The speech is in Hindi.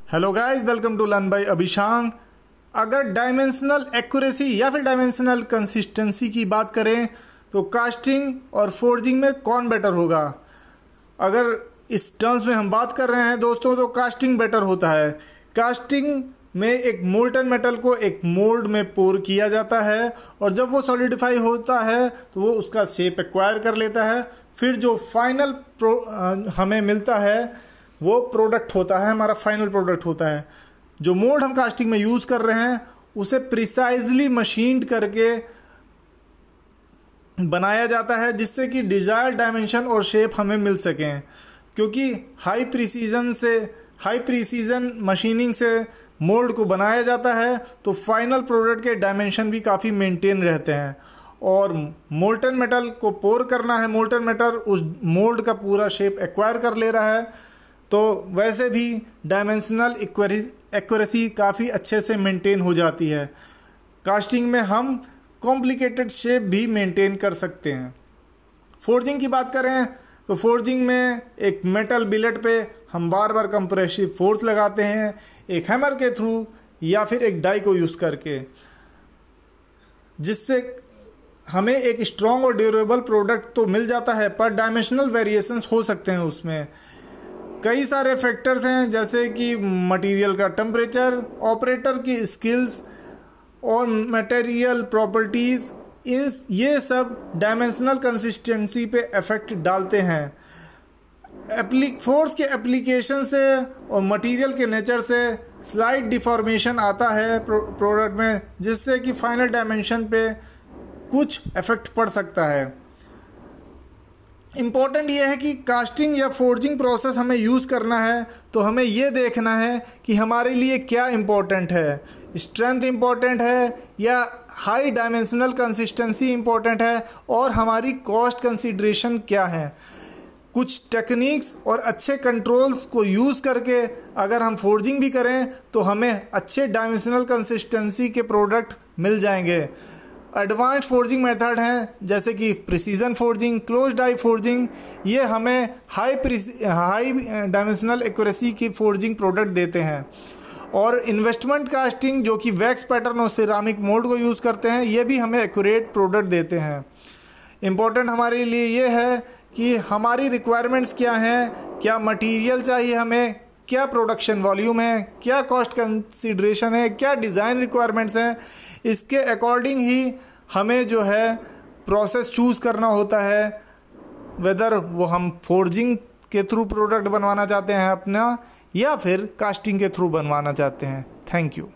Hello guys, welcome to learn by Abhishang. अगर डायमेंशनल एक्यूरेसी या फिर डायमेंशनल कंसिस्टेंसी की बात करें तो कास्टिंग और फोर्जिंग में कौन बेटर होगा। अगर इस टर्म्स में हम बात कर रहे हैं दोस्तों तो कास्टिंग बेटर होता है। कास्टिंग में एक मोल्टन मेटल को एक मोल्ड में पोर किया जाता है और जब वो सॉलिडिफाई होता है तो वो उसका शेप एक्वायर कर लेता है। फिर जो फाइनल हमें मिलता है वो प्रोडक्ट होता है, हमारा फाइनल प्रोडक्ट होता है। जो मोल्ड हम कास्टिंग में यूज़ कर रहे हैं उसे प्रिसाइजली मशीन्ड करके बनाया जाता है जिससे कि डिज़ायर्ड डायमेंशन और शेप हमें मिल सकें। क्योंकि हाई प्रिसीजन मशीनिंग से मोल्ड को बनाया जाता है तो फाइनल प्रोडक्ट के डायमेंशन भी काफ़ी मेंटेन रहते हैं। और मोल्टन मेटल को पोर करना है, मोल्टन मेटल उस मोल्ड का पूरा शेप एक्वायर कर ले रहा है, तो वैसे भी डायमेंशनल एक्यूरेसी काफ़ी अच्छे से मेंटेन हो जाती है। कास्टिंग में हम कॉम्प्लिकेटेड शेप भी मेंटेन कर सकते हैं। फोर्जिंग की बात करें तो फोर्जिंग में एक मेटल बिलेट पे हम बार बार कंप्रेसिव फोर्स लगाते हैं, एक हैमर के थ्रू या फिर एक डाई को यूज़ करके, जिससे हमें एक स्ट्रॉन्ग और ड्यूरेबल प्रोडक्ट तो मिल जाता है पर डायमेंशनल वेरिएशंस हो सकते हैं। उसमें कई सारे फैक्टर्स हैं जैसे कि मटेरियल का टेम्परेचर, ऑपरेटर की स्किल्स और मटेरियल प्रॉपर्टीज़, ये सब डायमेंशनल कंसिस्टेंसी पे इफ़ेक्ट डालते हैं। फोर्स के एप्लीकेशन से और मटेरियल के नेचर से स्लाइट डिफॉर्मेशन आता है प्रोडक्ट में, जिससे कि फाइनल डायमेंशन पे कुछ इफ़ेक्ट पड़ सकता है। इम्पॉर्टेंट ये है कि कास्टिंग या फोर्जिंग प्रोसेस हमें यूज़ करना है तो हमें ये देखना है कि हमारे लिए क्या इम्पोर्टेंट है, स्ट्रेंथ इम्पॉर्टेंट है या हाई डायमेंशनल कंसिस्टेंसी इम्पॉर्टेंट है और हमारी कॉस्ट कंसिडरेशन क्या है। कुछ टेक्निक्स और अच्छे कंट्रोल्स को यूज़ करके अगर हम फोर्जिंग भी करें तो हमें अच्छे डायमेंशनल कंसिस्टेंसी के प्रोडक्ट मिल जाएंगे। एडवांस्ड फोर्जिंग मेथड हैं जैसे कि precision forging, close die forging, ये हमें हाई डायमेंशनल एक्यूरेसी की फोर्जिंग प्रोडक्ट देते हैं। और इन्वेस्टमेंट कास्टिंग जो कि वैक्स पैटर्न और सिरामिक मोल्ड को यूज़ करते हैं, ये भी हमें एक्यूरेट प्रोडक्ट देते हैं। इम्पोर्टेंट हमारे लिए ये है कि हमारी रिक्वायरमेंट्स क्या हैं, क्या मटीरियल चाहिए हमें, क्या प्रोडक्शन वॉल्यूम है, क्या कॉस्ट कंसिडरेशन है, क्या डिज़ाइन रिक्वायरमेंट्स हैं, इसके अकॉर्डिंग ही हमें जो है प्रोसेस चूज़ करना होता है, वेदर वो हम फोर्जिंग के थ्रू प्रोडक्ट बनवाना चाहते हैं अपना या फिर कास्टिंग के थ्रू बनवाना चाहते हैं। Thank you.